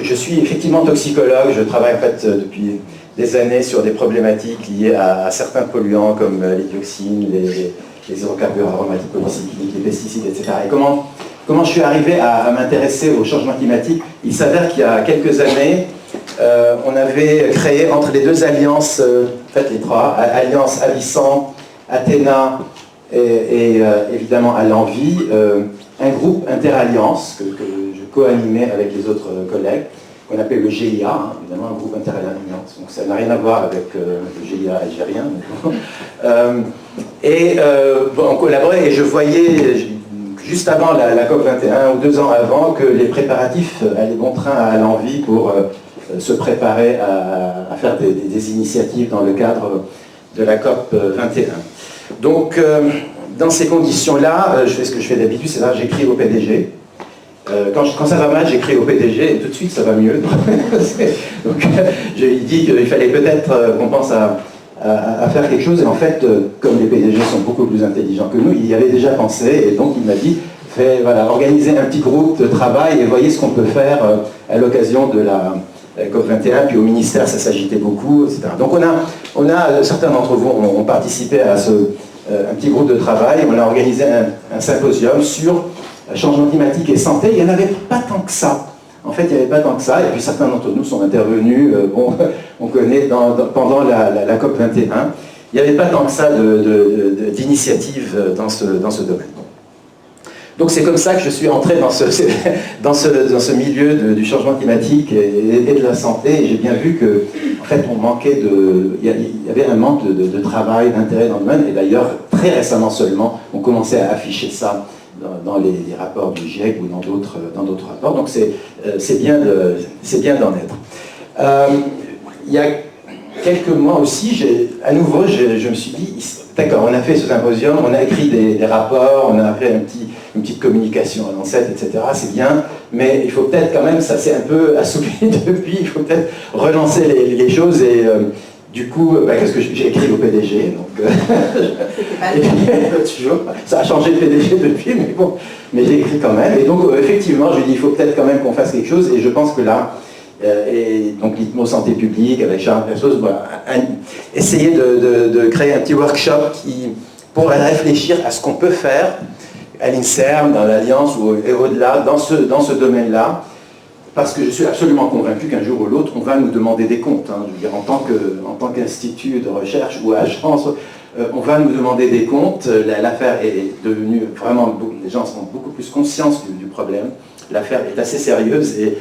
je suis effectivement toxicologue, je travaille en fait depuis des années sur des problématiques liées à certains polluants comme les dioxines, les hydrocarbures aromatiques polycycliques, les pesticides, etc. Et comment je suis arrivé à m'intéresser au changement climatique? Il s'avère qu'il y a quelques années, on avait créé entre les deux alliances, en fait les trois, Alliance Avicenn, Athéna et évidemment à l'Envie, un groupe interalliance que je co-animais avec les autres collègues, qu'on appelle le GIA, hein, évidemment un groupe interalliance, donc ça n'a rien à voir avec le GIA algérien. On collaborait et je voyais, juste avant la COP21, ou 2 ans avant, que les préparatifs allaient bon train à l'Envie pour se préparer à faire des initiatives dans le cadre de la COP21. Donc, dans ces conditions-là, je fais ce que je fais d'habitude, c'est-à-dire j'écris au PDG. Quand ça va mal, j'écris au PDG et tout de suite ça va mieux. Donc, je lui dis qu'il fallait peut-être qu'on pense à faire quelque chose. Et en fait, comme les PDG sont beaucoup plus intelligents que nous, il y avait déjà pensé. Et donc, il m'a dit, organisez un petit groupe de travail et voyez ce qu'on peut faire à l'occasion de la COP21, puis au ministère ça s'agitait beaucoup, etc. Donc certains d'entre vous ont participé à un petit groupe de travail, on a organisé un symposium sur changement climatique et santé. Il n'y en avait pas tant que ça. En fait, il n'y avait pas tant que ça, et puis certains d'entre nous sont intervenus, on connaît pendant la COP21. Il n'y avait pas tant que ça d'initiatives dans ce domaine. Donc c'est comme ça que je suis entré dans ce milieu du changement climatique et de la santé, et j'ai bien vu que, en fait, il y avait un manque de travail, d'intérêt dans le domaine, et d'ailleurs, très récemment seulement, on commençait à afficher ça dans les rapports du GIEC ou dans d'autres rapports, donc c'est bien d'en être. Il y a quelques mois aussi, à nouveau, je me suis dit, d'accord, on a fait ce symposium, on a écrit des rapports, on a fait une petite communication à l'ancêtre, etc. C'est bien, mais il faut peut-être quand même, ça s'est un peu assoupli depuis, il faut peut-être relancer les choses et du coup, qu'est-ce que j'ai écrit au PDG, donc toujours, ça a changé de PDG depuis, mais bon, mais j'ai écrit quand même, et donc effectivement, je lui dis, il faut peut-être quand même qu'on fasse quelque chose, et je pense que là, et donc l'ITMO Santé Publique avec Charles Persos, voilà, essayer de créer un petit workshop pour réfléchir à ce qu'on peut faire à l'INSERM, dans l'Alliance et au-delà, dans ce domaine-là, parce que je suis absolument convaincu qu'un jour ou l'autre, on va nous demander des comptes. Hein, je veux dire, en tant qu'institut de recherche ou agence, on va nous demander des comptes. L'affaire est devenue vraiment, les gens ont beaucoup plus conscience du problème. L'affaire est assez sérieuse et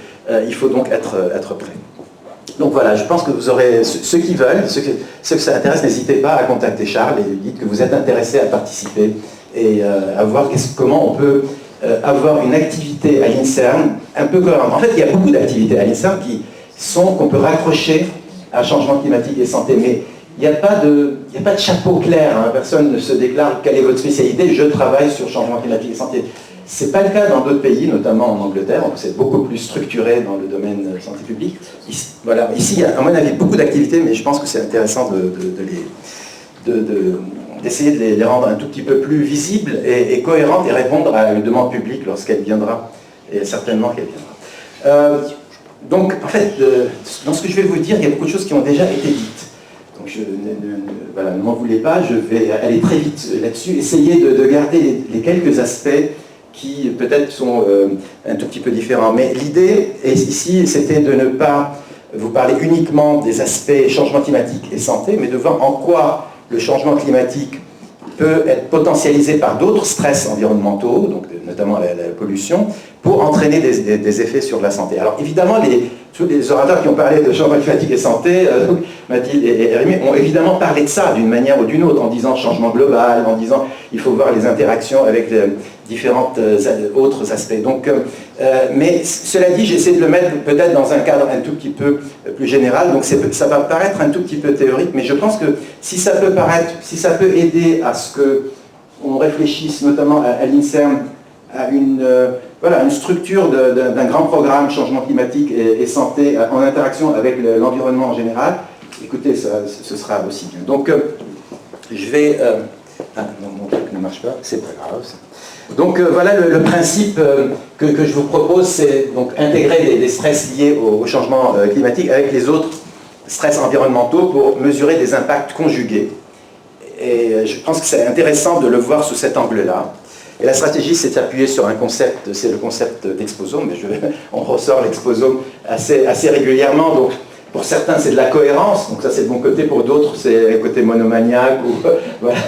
il faut donc être prêt. Donc voilà, je pense que vous aurez, ceux qui veulent, ceux que ça intéresse, n'hésitez pas à contacter Charles et dites que vous êtes intéressés à participer et à voir comment on peut avoir une activité à l'INSERM un peu cohérente. En fait, il y a beaucoup d'activités à l'INSERM qu'on peut raccrocher à changement climatique et santé, mais il n'y a pas de chapeau clair, hein. Personne ne se déclare quelle est votre spécialité, je travaille sur changement climatique et santé. Ce n'est pas le cas dans d'autres pays, notamment en Angleterre, où c'est beaucoup plus structuré dans le domaine de santé publique. Ici, il y a à mon avis beaucoup d'activités, mais je pense que c'est intéressant d'essayer de les rendre un tout petit peu plus visibles et cohérentes et répondre à une demande publique lorsqu'elle viendra, et certainement qu'elle viendra. Donc, en fait, dans ce que je vais vous dire, il y a beaucoup de choses qui ont déjà été dites. Donc, ne m'en voulez pas, je vais aller très vite là-dessus, essayer de garder les quelques aspects qui peut-être sont un tout petit peu différents. Mais l'idée, ici, c'était de ne pas vous parler uniquement des aspects changement climatique et santé, mais de voir en quoi le changement climatique peut être potentialisé par d'autres stress environnementaux, donc notamment la pollution, pour entraîner des effets sur la santé. Alors évidemment, tous les orateurs qui ont parlé de changement climatique et santé, Mathilde et Rémi, ont évidemment parlé de ça d'une manière ou d'une autre, en disant changement global, en disant il faut voir les interactions avec différents autres aspects. Donc, mais cela dit, j'essaie de le mettre peut-être dans un cadre un tout petit peu plus général, donc ça va paraître un tout petit peu théorique, mais je pense que si ça peut aider à ce qu'on réfléchisse notamment à l'INSERM, à une structure d'un grand programme changement climatique et santé en interaction avec l'environnement en général, écoutez, ce sera aussi bien. Donc, je vais... mon truc ne marche pas, c'est pas grave. Donc voilà le principe que je vous propose, c'est donc intégrer des stress liés au changement climatique avec les autres stress environnementaux pour mesurer des impacts conjugués. Et je pense que c'est intéressant de le voir sous cet angle-là. Et la stratégie, c'est d'appuyer sur un concept, c'est le concept d'exposome, mais on ressort l'exposome assez régulièrement. Donc, pour certains, c'est de la cohérence, donc ça c'est de mon côté, pour d'autres, c'est le côté monomaniaque, ou voilà.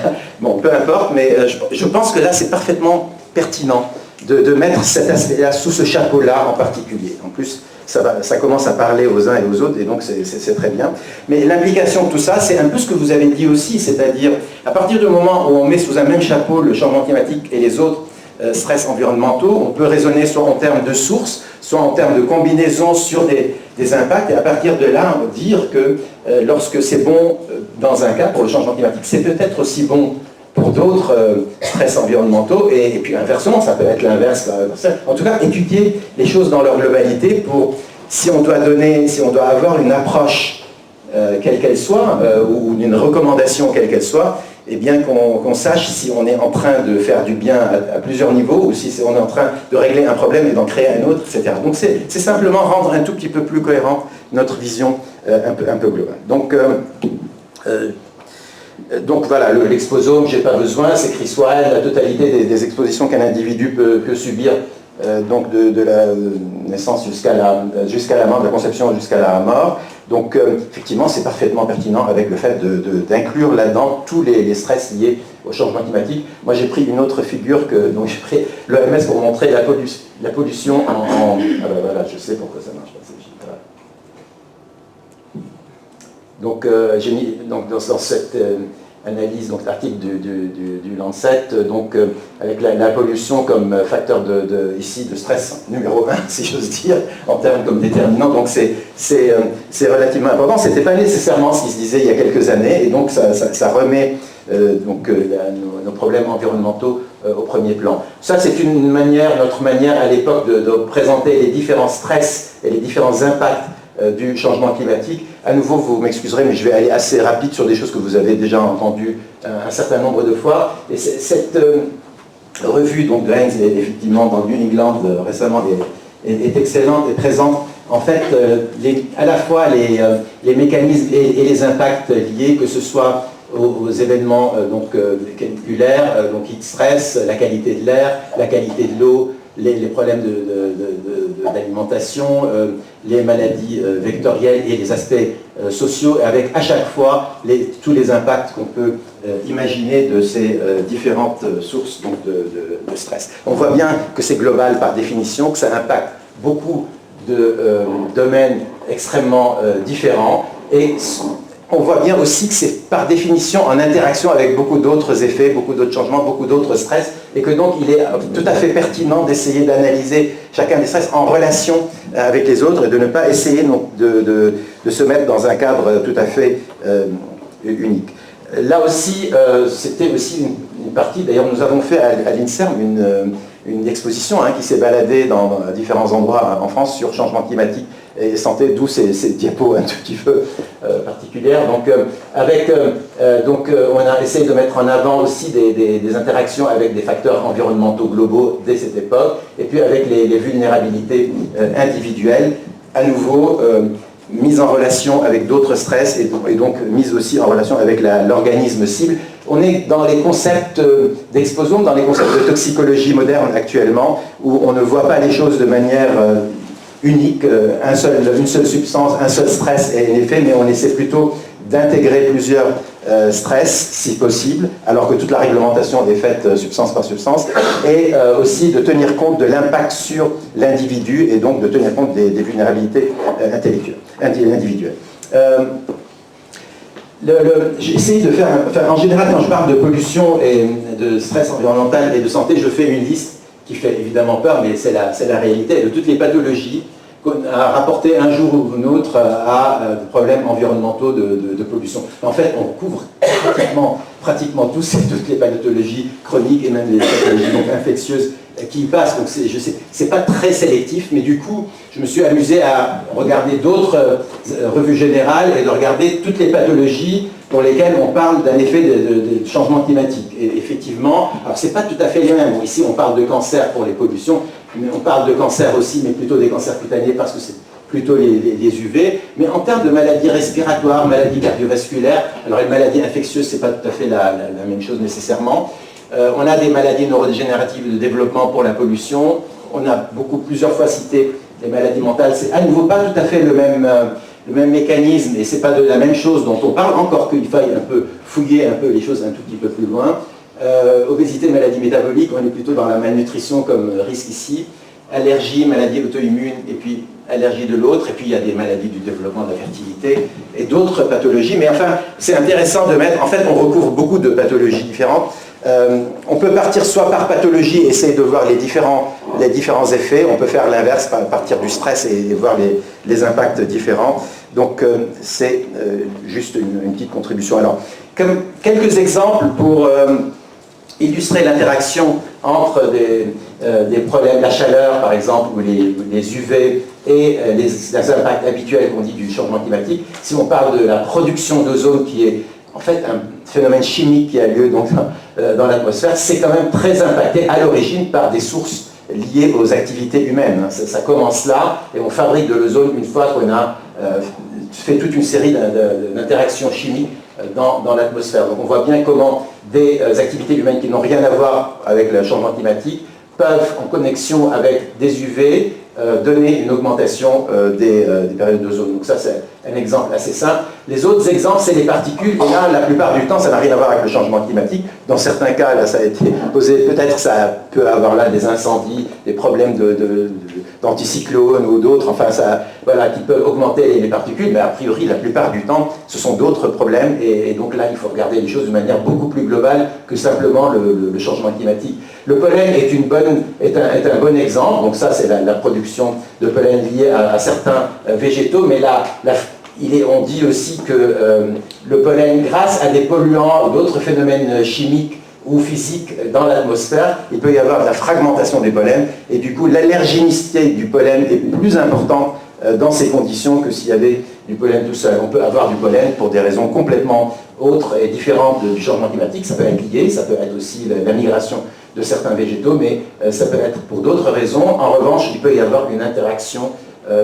Bon, peu importe, mais je pense que là, c'est parfaitement pertinent de mettre cet aspect-là sous ce chapeau-là en particulier. En plus, ça commence à parler aux uns et aux autres, et donc c'est très bien. Mais l'implication de tout ça, c'est un peu ce que vous avez dit aussi, c'est-à-dire, à partir du moment où on met sous un même chapeau le changement climatique et les autres stress environnementaux, on peut raisonner soit en termes de sources, soit en termes de combinaison sur des impacts, et à partir de là, on peut dire que lorsque c'est bon dans un cas pour le changement climatique, c'est peut-être aussi bon pour d'autres stress environnementaux, et puis inversement, ça peut être l'inverse. En tout cas, étudier les choses dans leur globalité pour, si on doit avoir une approche quelle qu'elle soit, ou une recommandation quelle qu'elle soit, et bien qu'on sache si on est en train de faire du bien à plusieurs niveaux, ou si on est en train de régler un problème et d'en créer un autre, etc. Donc c'est simplement rendre un tout petit peu plus cohérente notre vision un peu globale. Donc voilà, l'exposome, j'ai pas besoin, c'est Chris Wilde, la totalité des expositions qu'un individu peut subir, donc de la naissance jusqu'à la mort, de la conception jusqu'à la mort. Donc effectivement, c'est parfaitement pertinent avec le fait d'inclure là-dedans tous les stress liés au changement climatique. Moi, j'ai pris une autre figure, donc j'ai pris l'OMS pour montrer la pollution en ah ben voilà, je sais pourquoi ça marche pas. Donc, j'ai mis dans cette analyse, donc l'article du Lancet, donc avec la pollution comme facteur ici de stress numéro 1, si j'ose dire, en termes comme déterminant. Donc c'est relativement important. C'était pas nécessairement ce qui se disait il y a quelques années, et donc ça remet nos problèmes environnementaux au premier plan. Ça, c'est notre manière à l'époque de présenter les différents stress et les différents impacts du changement climatique. À nouveau, vous m'excuserez, mais je vais aller assez rapide sur des choses que vous avez déjà entendues un certain nombre de fois. Et cette revue donc, de Heinz, effectivement, dans New England récemment, est excellente et présente. En fait, à la fois les mécanismes et les impacts liés, que ce soit aux événements caniculaires, donc X-stress, la qualité de l'air, la qualité de l'eau, les problèmes d'alimentation, les maladies vectorielles et les aspects sociaux, avec à chaque fois tous les impacts qu'on peut imaginer de ces différentes sources donc, de stress. On voit bien que c'est global par définition, que ça impacte beaucoup de domaines extrêmement différents, et on voit bien aussi que c'est par définition en interaction avec beaucoup d'autres effets, beaucoup d'autres changements, beaucoup d'autres stress, et que donc il est tout à fait pertinent d'essayer d'analyser chacun des stress en relation avec les autres et de ne pas essayer de se mettre dans un cadre tout à fait unique. Là aussi, c'était aussi une partie, d'ailleurs nous avons fait à l'INSERM une exposition qui s'est baladée dans différents endroits en France sur changement climatique et santé, d'où ces diapos un tout petit peu particulières. Donc, on a essayé de mettre en avant aussi des interactions avec des facteurs environnementaux globaux dès cette époque, et puis avec les vulnérabilités individuelles, à nouveau mise en relation avec d'autres stress, et donc mise aussi en relation avec l'organisme cible. On est dans les concepts d'exposome, dans les concepts de toxicologie moderne actuellement, où on ne voit pas les choses de manière unique, une seule substance, un seul stress et un effet, mais on essaie plutôt d'intégrer plusieurs stress, si possible, alors que toute la réglementation est faite substance par substance, et aussi de tenir compte de l'impact sur l'individu, et donc de tenir compte des vulnérabilités individuelles. J'essaie de faire, en général, quand je parle de pollution et de stress environnemental et de santé, je fais une liste qui fait évidemment peur, mais c'est la réalité de toutes les pathologies à rapporter un jour ou un autre à des problèmes environnementaux de pollution. En fait, on couvre pratiquement toutes les pathologies chroniques et même les pathologies donc infectieuses qui y passent, donc c'est pas très sélectif, mais du coup, je me suis amusé à regarder d'autres revues générales et de regarder toutes les pathologies pour lesquelles on parle d'un effet de changement climatique. Et effectivement, alors c'est pas tout à fait les mêmes. Bon, ici, on parle de cancer pour les pollutions, mais on parle de cancer aussi, mais plutôt des cancers cutanés parce que c'est plutôt les UV. Mais en termes de maladies respiratoires, maladies cardiovasculaires, alors les maladies infectieuses, c'est pas tout à fait la même chose nécessairement. On a des maladies neurodégénératives de développement pour la pollution. On a plusieurs fois cité les maladies mentales. C'est à nouveau pas tout à fait le même mécanisme et c'est pas de la même chose dont on parle, encore qu'il faille un peu fouiller un peu les choses un tout petit peu plus loin. Obésité, maladie métabolique, on est plutôt dans la malnutrition comme risque ici. Allergie, maladie auto-immune et puis allergie de l'autre, et puis il y a des maladies du développement de la fertilité et d'autres pathologies. Mais enfin, c'est intéressant de mettre, en fait, on recouvre beaucoup de pathologies différentes. On peut partir soit par pathologie, essayer de voir les différents effets. On peut faire l'inverse, partir du stress et voir les impacts différents. Donc c'est juste une petite contribution. Alors, comme quelques exemples pour illustrer l'interaction entre des problèmes de la chaleur, par exemple, ou les UV et les impacts habituels qu'on dit du changement climatique. Si on parle de la production d'ozone qui est en fait un phénomène chimique qui a lieu donc, dans l'atmosphère, c'est quand même très impacté à l'origine par des sources liées aux activités humaines. Ça commence là, et on fabrique de l'ozone une fois qu'on a fait toute une série d'interactions chimiques dans l'atmosphère. Donc on voit bien comment des activités humaines qui n'ont rien à voir avec le changement climatique peuvent, en connexion avec des UV, donner une augmentation des périodes d'ozone. Donc ça, c'est un exemple assez simple. Les autres exemples, c'est les particules. Et là, la plupart du temps, ça n'a rien à voir avec le changement climatique. Dans certains cas, là, ça a été posé. Peut-être ça peut avoir là des incendies, des problèmes d'anticyclones ou d'autres, enfin, voilà, qui peuvent augmenter les particules. Mais a priori, la plupart du temps, ce sont d'autres problèmes. Et donc là, il faut regarder les choses de manière beaucoup plus globale que simplement le changement climatique. Le pollen est un bon exemple. Donc ça, c'est la production de pollen liée à certains végétaux. Mais là, on dit aussi que le pollen, grâce à des polluants ou d'autres phénomènes chimiques ou physiques dans l'atmosphère, il peut y avoir de la fragmentation des pollens. Et du coup, l'allergénicité du pollen est plus importante dans ces conditions que s'il y avait du pollen tout seul. On peut avoir du pollen pour des raisons complètement autres et différentes du changement climatique. Ça peut être lié, ça peut être aussi la migration de certains végétaux, mais ça peut être pour d'autres raisons. En revanche, il peut y avoir une interaction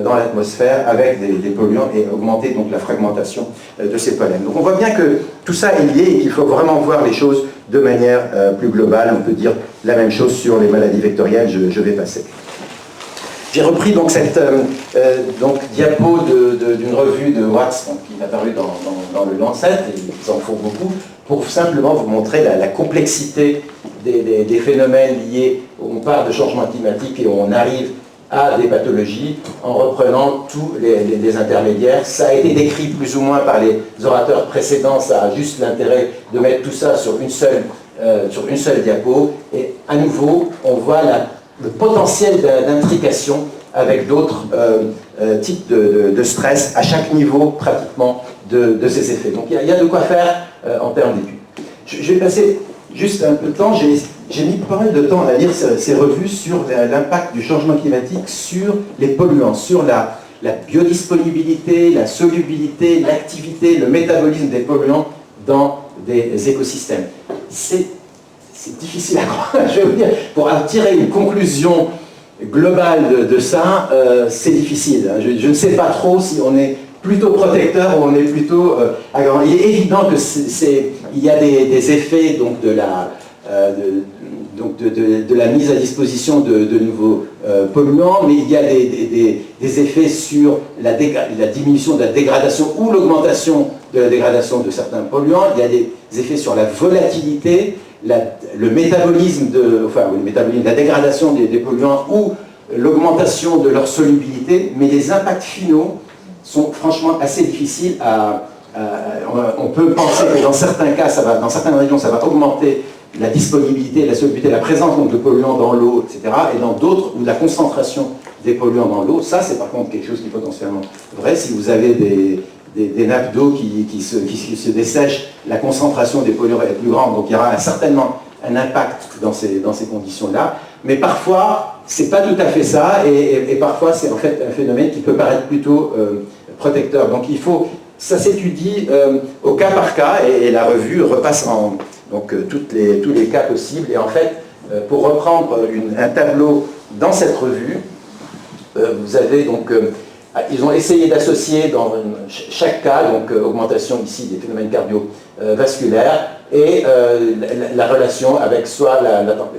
dans l'atmosphère avec des polluants et augmenter donc la fragmentation de ces pollens. Donc on voit bien que tout ça est lié et qu'il faut vraiment voir les choses de manière plus globale. On peut dire la même chose sur les maladies vectorielles, je vais passer. J'ai repris donc cette diapo d'une revue de Watts qui est apparue dans le Lancet, et ils en font beaucoup, pour simplement vous montrer la complexité des phénomènes liés où on part de changement climatique et où on arrive à des pathologies en reprenant tous les intermédiaires. Ça a été décrit plus ou moins par les orateurs précédents, ça a juste l'intérêt de mettre tout ça sur une seule diapo, et à nouveau on voit le potentiel d'intrication avec d'autres types de stress à chaque niveau pratiquement de ces effets. Donc il y a de quoi faire en termes d'études. Je vais passer juste un peu de temps, j'ai mis pas mal de temps à lire ces revues sur l'impact du changement climatique sur les polluants, sur la biodisponibilité, la solubilité, l'activité, le métabolisme des polluants dans des écosystèmes. C'est difficile à croire, je veux dire, pour tirer une conclusion globale de ça, c'est difficile. Je ne sais pas trop si on est plutôt protecteur ou on est plutôt agrandant. Il est évident qu'il y a des effets donc, de la mise à disposition de nouveaux polluants, mais il y a des effets sur la diminution de la dégradation ou l'augmentation de la dégradation de certains polluants. Il y a des effets sur la volatilité, le métabolisme, la dégradation des polluants ou l'augmentation de leur solubilité, mais les impacts finaux sont franchement assez difficiles on peut penser que dans certains cas, dans certaines régions, ça va augmenter la disponibilité, la solubilité, la présence donc, de polluants dans l'eau, etc. Et dans d'autres, où la concentration des polluants dans l'eau, ça c'est par contre quelque chose qui est potentiellement vrai. Si vous avez des nappes d'eau qui se dessèchent, la concentration des polluants est plus grande, donc il y aura certainement un impact dans ces conditions-là. Mais parfois, c'est pas tout à fait ça, et parfois c'est en fait un phénomène qui peut paraître plutôt protecteur. Donc ça s'étudie au cas par cas, et la revue repasse tous les cas possibles. Et en fait, pour reprendre un tableau dans cette revue, vous avez donc, ils ont essayé d'associer dans chaque cas, donc augmentation ici des phénomènes cardiovasculaires, et la relation avec soit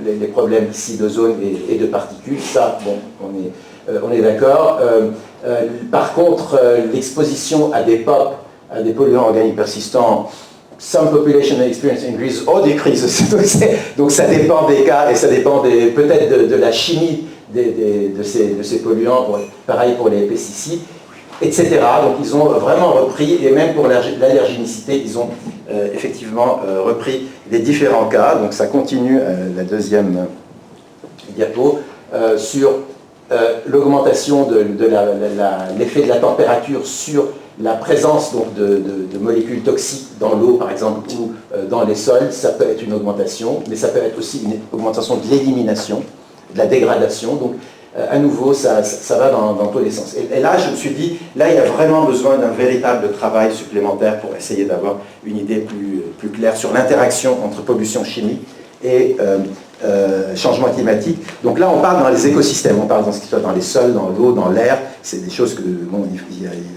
les problèmes ici d'ozone et de particules. Ça, bon, on est d'accord. Par contre, l'exposition à des POP, à des polluants organiques persistants, some population experience increases or decreases. Donc ça dépend des cas et ça dépend peut-être de la chimie de ces polluants, pareil pour les pesticides, etc. Donc ils ont vraiment repris, et même pour l'allergénicité, ils ont effectivement repris les différents cas. Donc ça continue, la deuxième diapo, sur l'augmentation de l'effet de la température sur la présence donc, de molécules toxiques dans l'eau, par exemple, ou dans les sols. Ça peut être une augmentation, mais ça peut être aussi une augmentation de l'élimination, de la dégradation. Donc, à nouveau, ça va dans tous les sens. Et là, je me suis dit, là, il y a vraiment besoin d'un véritable travail supplémentaire pour essayer d'avoir une idée plus claire sur l'interaction entre pollution chimique et changement climatique. Donc là, on parle dans les écosystèmes, on parle dans ce qui soit dans les sols, dans l'eau, dans l'air. C'est des choses que, bon,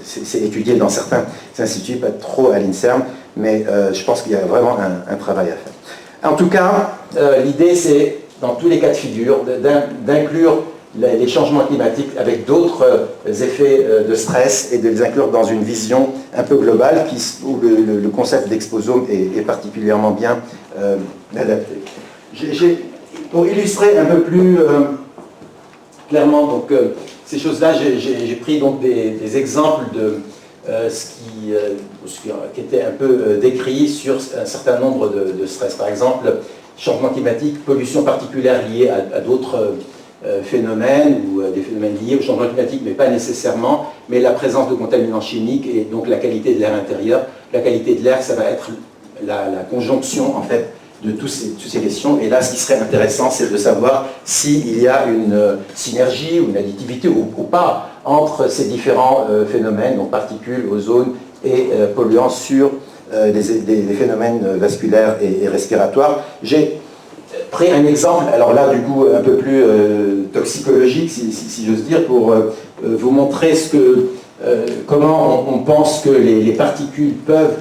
c'est étudié dans certains instituts, pas trop à l'INSERM, mais je pense qu'il y a vraiment un travail à faire. En tout cas, l'idée, c'est, dans tous les cas de figure, d'inclure les changements climatiques avec d'autres effets de stress et de les inclure dans une vision un peu globale où le concept d'exposome est particulièrement bien adapté. Pour illustrer un peu plus clairement donc, ces choses-là, j'ai pris donc des exemples de ce qui était un peu décrit sur un certain nombre de stress. Par exemple, changement climatique, pollution particulière liée à d'autres phénomènes ou des phénomènes liés au changement climatique, mais pas nécessairement, mais la présence de contaminants chimiques et donc la qualité de l'air intérieur. La qualité de l'air, ça va être la conjonction en fait de toutes ces questions. Et là, ce qui serait intéressant, c'est de savoir s'il y a une synergie ou une additivité ou pas entre ces différents phénomènes, donc particules, ozone et polluants sur des phénomènes vasculaires et respiratoires. J'ai pris un exemple, alors là du coup un peu plus toxicologique si j'ose dire, pour vous montrer comment on pense que les particules peuvent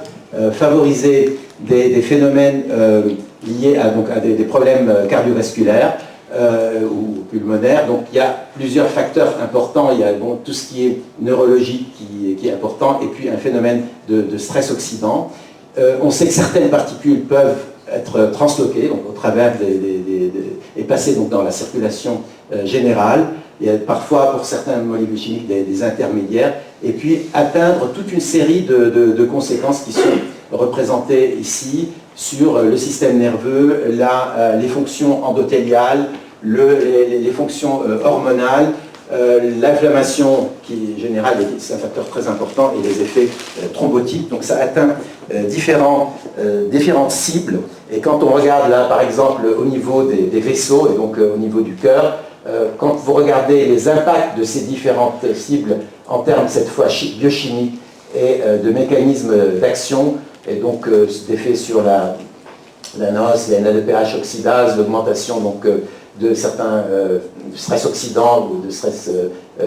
favoriser des phénomènes liés à des problèmes cardiovasculaires ou pulmonaires. Donc il y a plusieurs facteurs importants. Il y a tout ce qui est neurologique qui est important, et puis un phénomène de stress oxydant. On sait que certaines particules peuvent être transloquées donc, au travers et passer donc, dans la circulation générale. Il y a parfois pour certaines molécules chimiques des intermédiaires, et puis atteindre toute une série de conséquences qui sont représentées ici sur le système nerveux, les fonctions endothéliales, les fonctions hormonales, l'inflammation qui est générale, c'est un facteur très important, et les effets thrombotiques. Donc ça atteint différentes cibles. Et quand on regarde là, par exemple, au niveau des vaisseaux, et donc au niveau du cœur, quand vous regardez les impacts de ces différentes cibles en termes, cette fois, biochimiques et de mécanismes d'action, et donc d'effets sur la NOS, la NADPH oxydase, l'augmentation donc de certains stress oxydants ou de stress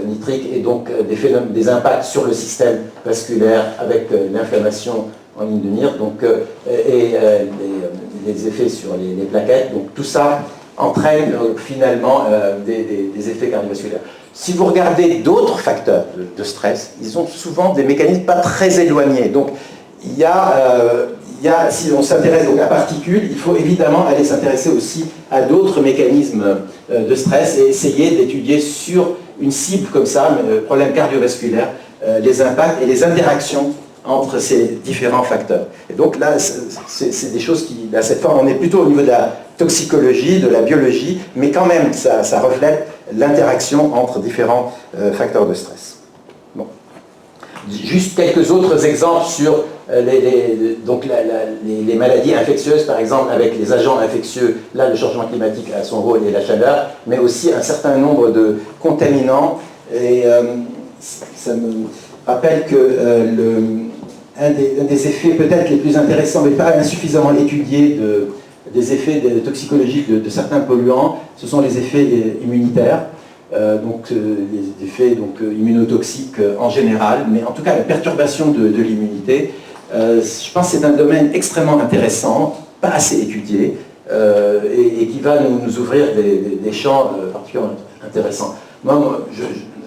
nitrique, et donc des impacts sur le système vasculaire avec l'inflammation en ligne de mire, donc, et les effets sur les plaquettes. Donc tout ça entraîne finalement des effets cardiovasculaires. Si vous regardez d'autres facteurs de stress, ils ont souvent des mécanismes pas très éloignés. Donc si on s'intéresse à particules, il faut évidemment aller s'intéresser aussi à d'autres mécanismes de stress et essayer d'étudier sur une cible comme ça, problème cardiovasculaire, les impacts et les interactions entre ces différents facteurs. Et donc là, c'est des choses qui, à cette fois, on est plutôt au niveau de la toxicologie, de la biologie, mais quand même, ça reflète l'interaction entre différents facteurs de stress. Bon. Juste quelques autres exemples sur les maladies infectieuses, par exemple, avec les agents infectieux. Là, le changement climatique a son rôle et la chaleur, mais aussi un certain nombre de contaminants. Et ça me rappelle que un des effets peut-être les plus intéressants, mais pas insuffisamment étudiés des effets toxicologiques de certains polluants, ce sont les effets immunitaires. Les effets immunotoxiques en général, mais en tout cas la perturbation de l'immunité. Je pense que c'est un domaine extrêmement intéressant, pas assez étudié, et qui va nous ouvrir des champs particulièrement intéressants.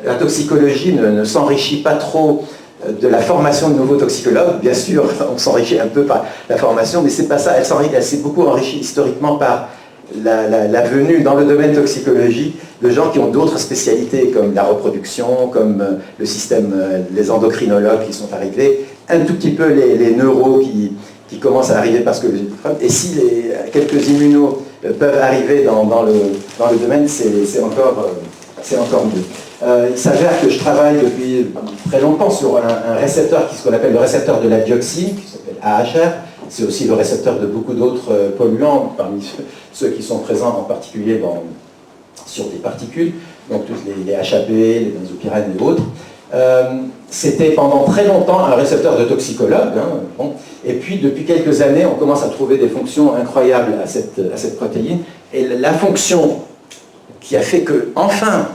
La toxicologie ne s'enrichit pas trop de la formation de nouveaux toxicologues. Bien sûr, on s'enrichit un peu par la formation, mais c'est pas ça. Elle s'est beaucoup enrichie historiquement par la venue dans le domaine toxicologique de gens qui ont d'autres spécialités comme la reproduction, comme le système, les endocrinologues qui sont arrivés, un tout petit peu les neuros qui commencent à arriver parce que... Et si quelques immunos peuvent arriver dans le domaine, c'est encore mieux. Il s'avère que je travaille depuis très longtemps sur un récepteur qu'on appelle le récepteur de la dioxine, qui s'appelle AHR. C'est aussi le récepteur de beaucoup d'autres polluants, parmi ceux qui sont présents en particulier sur des particules, donc tous les HAP, les benzopyrenes et autres. C'était pendant très longtemps un récepteur de toxicologue, et puis depuis quelques années, on commence à trouver des fonctions incroyables à cette protéine, et la fonction qui a fait que, enfin,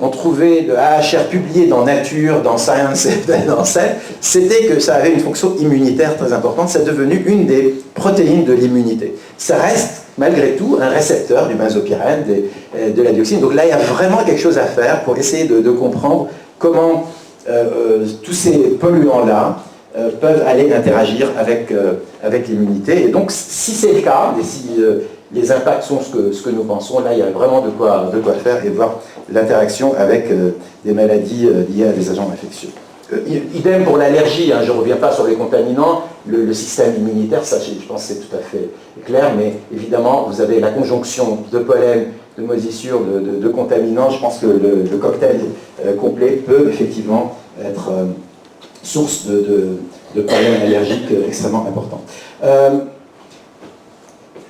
on trouvait le AHR publié dans Nature, dans Science et dans Cell, c'était que ça avait une fonction immunitaire très importante. C'est devenu une des protéines de l'immunité. Ça reste, malgré tout, un récepteur du benzopyrène, de la dioxine. Donc là, il y a vraiment quelque chose à faire pour essayer de comprendre comment tous ces polluants-là peuvent aller interagir avec l'immunité. Et donc, si c'est le cas, et si les impacts sont ce que nous pensons, là, il y a vraiment de quoi faire et voir l'interaction avec des maladies liées à des agents infectieux. Idem pour l'allergie, je ne reviens pas sur les contaminants, le système immunitaire, ça je pense que c'est tout à fait clair, mais évidemment vous avez la conjonction de pollen, de moisissure, de contaminants. Je pense que le cocktail complet peut effectivement être source de pollen allergique extrêmement important.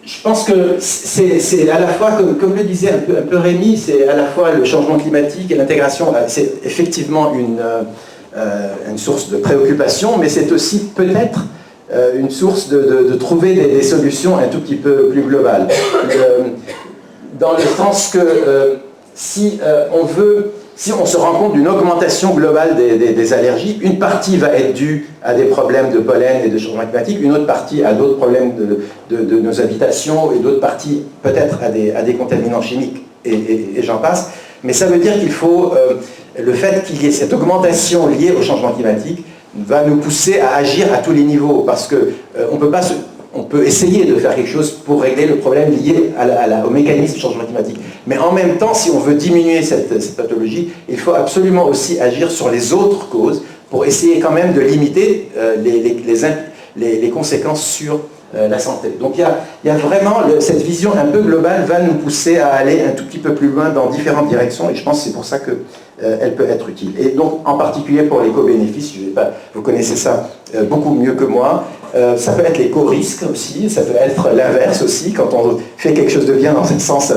Je pense que c'est à la fois, comme le disait un peu Rémi, c'est à la fois le changement climatique et l'intégration, c'est effectivement une source de préoccupation, mais c'est aussi peut-être une source de trouver des solutions un tout petit peu plus globales. Dans le sens que si on se rend compte d'une augmentation globale des allergies, une partie va être due à des problèmes de pollen et de changement climatique, une autre partie à d'autres problèmes de nos habitations, et d'autres parties peut-être à des contaminants chimiques, et j'en passe. Mais ça veut dire qu'il faut, le fait qu'il y ait cette augmentation liée au changement climatique va nous pousser à agir à tous les niveaux, parce qu'on peut essayer de faire quelque chose pour régler le problème lié au mécanisme du changement climatique. Mais en même temps, si on veut diminuer cette pathologie, il faut absolument aussi agir sur les autres causes pour essayer quand même de limiter les conséquences sur la santé. Donc il y a vraiment cette vision un peu globale va nous pousser à aller un tout petit peu plus loin dans différentes directions, et je pense que c'est pour ça qu'elle peut être utile. Et donc en particulier pour l'éco-bénéfice, vous connaissez ça beaucoup mieux que moi, ça peut être l'éco-risque aussi, ça peut être l'inverse aussi, quand on fait quelque chose de bien dans un sens,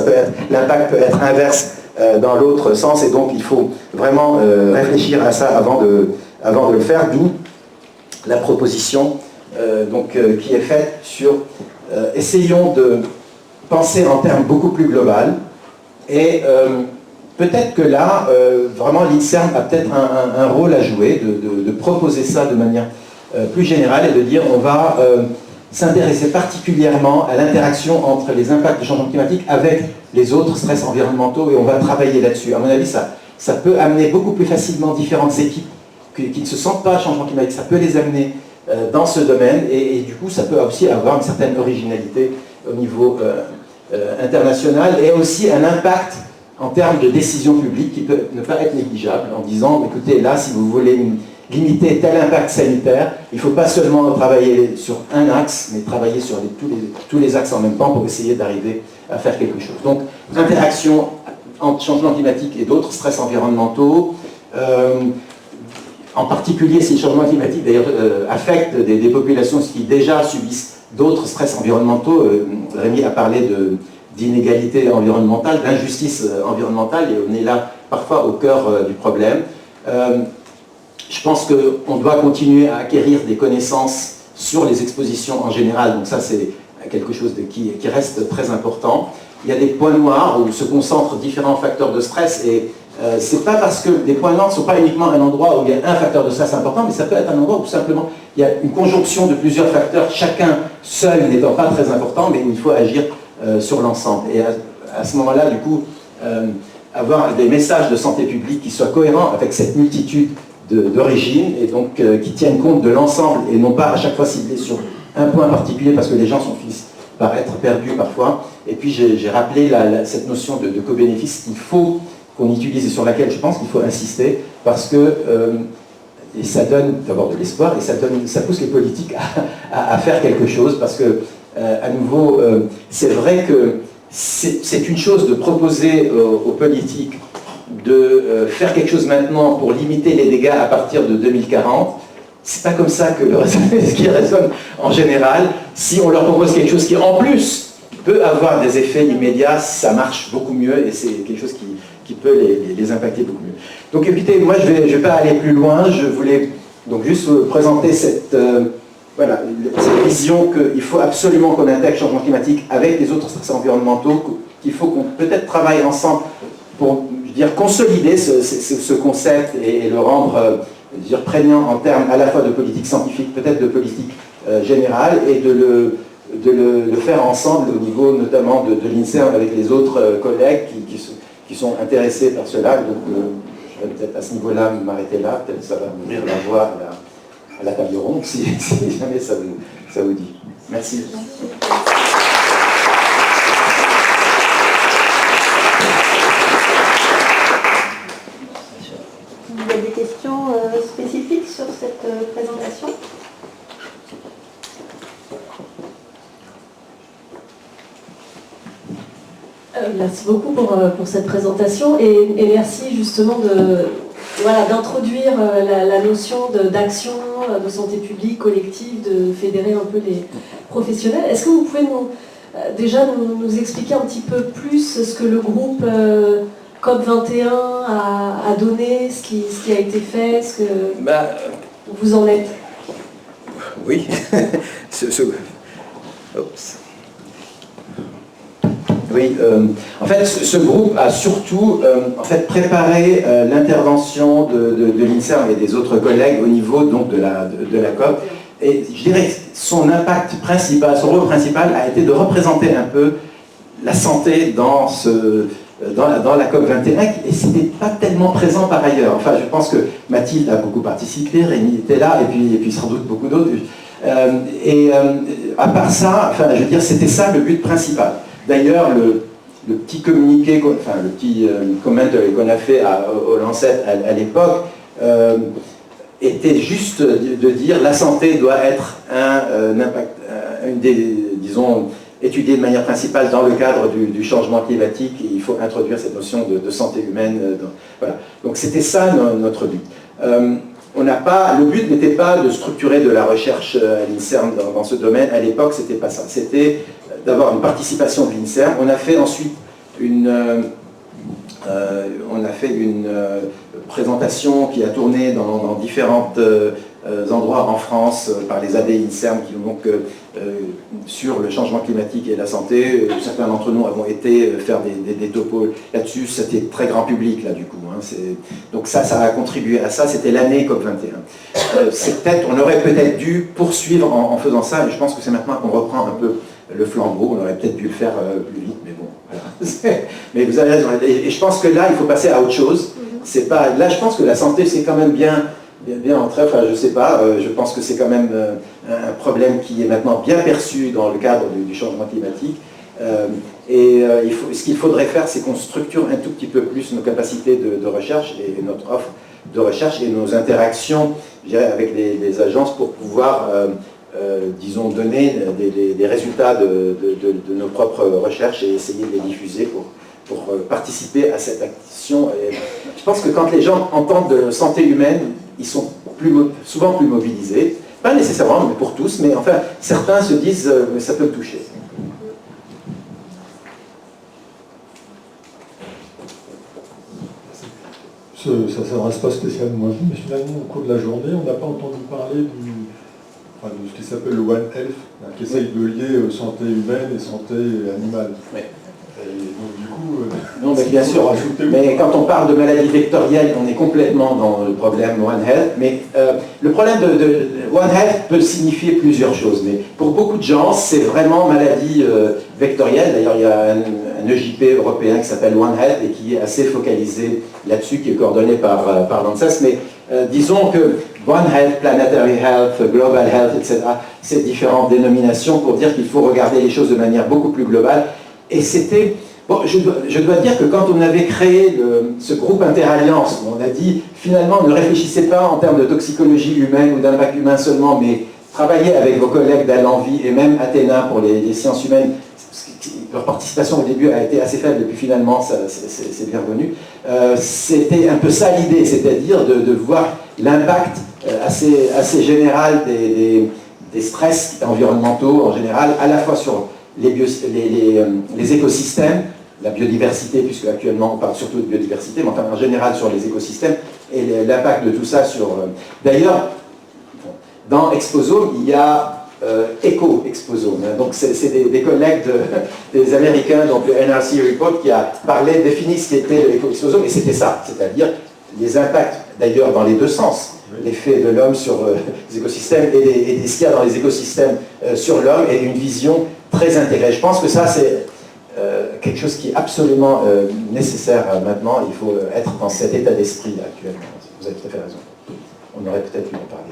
l'impact peut être inverse dans l'autre sens, et donc il faut vraiment réfléchir à ça avant de le faire, d'où la proposition qui est faite sur essayons de penser en termes beaucoup plus global, et peut-être que là, vraiment l'INSERM a peut-être un rôle à jouer, de proposer ça de manière plus générale, et de dire on va s'intéresser particulièrement à l'interaction entre les impacts du changement climatique avec les autres stress environnementaux, et on va travailler là-dessus. À mon avis, ça peut amener beaucoup plus facilement différentes équipes qui ne se sentent pas à changement climatique, ça peut les amener dans ce domaine, et du coup ça peut aussi avoir une certaine originalité au niveau international, et aussi un impact en termes de décision publique qui peut ne pas être négligeable, en disant écoutez, là si vous voulez limiter tel impact sanitaire, il ne faut pas seulement travailler sur un axe, mais travailler sur tous les axes en même temps pour essayer d'arriver à faire quelque chose. Donc interaction entre changement climatique et d'autres stress environnementaux. en particulier si le changement climatique d'ailleurs affecte des populations qui déjà subissent d'autres stress environnementaux. Rémi a parlé d'inégalité environnementale, d'injustice environnementale, et on est là parfois au cœur du problème. Je pense qu'on doit continuer à acquérir des connaissances sur les expositions en général, donc ça c'est quelque chose qui reste très important. Il y a des points noirs où se concentrent différents facteurs de stress, et c'est pas parce que les points noirs ne sont pas uniquement un endroit où il y a un facteur de stress important, mais ça peut être un endroit où simplement il y a une conjonction de plusieurs facteurs, chacun seul n'étant pas très important, mais où il faut agir sur l'ensemble. Et à ce moment-là, du coup, avoir des messages de santé publique qui soient cohérents avec cette multitude d'origines, et donc qui tiennent compte de l'ensemble et non pas à chaque fois ciblés sur un point particulier, parce que les gens sont finis par être perdus parfois. Et puis j'ai rappelé cette notion de co-bénéfice qu'il faut qu'on utilise et sur laquelle je pense qu'il faut insister, parce que et ça donne d'abord de l'espoir, et ça pousse les politiques à faire quelque chose, parce que à nouveau, c'est vrai que c'est une chose de proposer aux politiques de faire quelque chose maintenant pour limiter les dégâts à partir de 2040. C'est pas comme ça que ce qui résonne en général. Si on leur propose quelque chose qui, en plus, peut avoir des effets immédiats, ça marche beaucoup mieux, et c'est quelque chose qui peut les impacter beaucoup mieux. Donc écoutez, moi je vais pas aller plus loin, je voulais donc juste vous présenter cette vision qu'il faut absolument qu'on intègre le changement climatique avec les autres stress environnementaux, qu'il faut qu'on peut-être travaille ensemble pour consolider ce concept et le rendre prégnant en termes à la fois de politique scientifique, peut-être de politique générale, et de le faire ensemble au niveau notamment de l'INSERM avec les autres collègues qui sont intéressés par cela. Donc je vais peut-être à ce niveau-là m'arrêter là, peut-être ça va ouvrir la voie à la table ronde si jamais ça vous dit. Merci. Il y a des questions spécifiques sur cette présentation ? Merci beaucoup pour cette présentation, et merci justement d'introduire la notion d'action, de santé publique collective, de fédérer un peu les professionnels. Est-ce que vous pouvez nous expliquer un petit peu plus ce que le groupe COP21 a donné, ce qui a été fait, où vous en êtes? Oui. Oui, en fait, ce groupe a surtout préparé l'intervention de l'INSERM et des autres collègues au niveau donc, de la COP. Et je dirais que son impact principal, son rôle principal a été de représenter un peu la santé dans la COP 21, et ce n'était pas tellement présent par ailleurs. Enfin, je pense que Mathilde a beaucoup participé, Rémi était là, et puis sans doute beaucoup d'autres. À part ça, c'était ça le but principal. D'ailleurs, le petit communiqué, le petit comment qu'on a fait au Lancet à l'époque, était juste de dire la santé doit être étudiée de manière principale dans le cadre du changement climatique, et il faut introduire cette notion de santé humaine. Voilà. Donc c'était ça notre but. Le but n'était pas de structurer de la recherche à l'INSERM dans ce domaine. À l'époque, c'était pas ça. C'était d'avoir une participation de l'INSERM. On a fait ensuite une présentation qui a tourné dans différents endroits en France par les AD INSERM qui donc sur le changement climatique et la santé. Certains d'entre nous avons été faire des topos là-dessus. C'était très grand public là du coup. Donc ça a contribué à ça. C'était l'année COP21. On aurait peut-être dû poursuivre en faisant ça, et je pense que c'est maintenant qu'on reprend un peu le flambeau. On aurait peut-être dû le faire plus vite, mais bon, voilà. Mais vous avez raison. Et je pense que là, il faut passer à autre chose. Là, je pense que la santé, c'est quand même bien entré. Enfin, je sais pas. Je pense que c'est quand même un problème qui est maintenant bien perçu dans le cadre du changement climatique. Ce qu'il faudrait faire, c'est qu'on structure un tout petit peu plus nos capacités de recherche et notre offre de recherche et nos interactions, je dirais, avec les agences pour pouvoir donner des résultats de nos propres recherches et essayer de les diffuser pour participer à cette action. Et je pense que quand les gens entendent de santé humaine, ils sont souvent plus mobilisés. Pas nécessairement mais pour tous, mais enfin, certains se disent ça peut me toucher. Ça ne s'adresse pas spécialement à vous, mais finalement, au cours de la journée, on n'a pas entendu parler de ce qui s'appelle le One Health, qui essaye de lier santé humaine et santé animale. Oui. Et donc, du coup, non, mais bien sûr, mais quand on parle de maladie vectorielle, on est complètement dans le problème One Health. Mais le problème de One Health peut signifier plusieurs choses. Mais pour beaucoup de gens, c'est vraiment maladie vectorielle. D'ailleurs, il y a un EJP européen qui s'appelle One Health et qui est assez focalisé là-dessus, qui est coordonné par l'ANSES. Mais disons que One Health, Planetary Health, Global Health, etc., c'est différentes dénominations pour dire qu'il faut regarder les choses de manière beaucoup plus globale. Et c'était... Bon, je dois dire que quand on avait créé ce groupe Interalliance, on a dit finalement ne réfléchissez pas en termes de toxicologie humaine ou d'impact humain seulement, mais travaillez avec vos collègues d'Al-Envie et même Athéna pour les sciences humaines. Leur participation au début a été assez faible et puis finalement c'est bien revenu. C'était un peu ça l'idée, c'est-à-dire de voir l'impact assez général des stress environnementaux en général, à la fois sur les écosystèmes, la biodiversité, puisque actuellement on parle surtout de biodiversité, mais enfin en général sur les écosystèmes, et l'impact de tout ça sur... D'ailleurs, dans Exposome, il y a Eco-Exposome. Donc c'est des collègues des Américains, donc le NRC Report, qui a défini ce qui était l'Eco-Exposome, et c'était ça, c'est-à-dire les impacts, d'ailleurs dans les deux sens, l'effet de l'homme sur les écosystèmes et ce qu'il y a dans les écosystèmes sur l'homme, et une vision très intégrée. Je pense que ça, c'est quelque chose qui est absolument nécessaire maintenant. Il faut être dans cet état d'esprit actuellement. Vous avez tout à fait raison. On aurait peut-être pu en parler.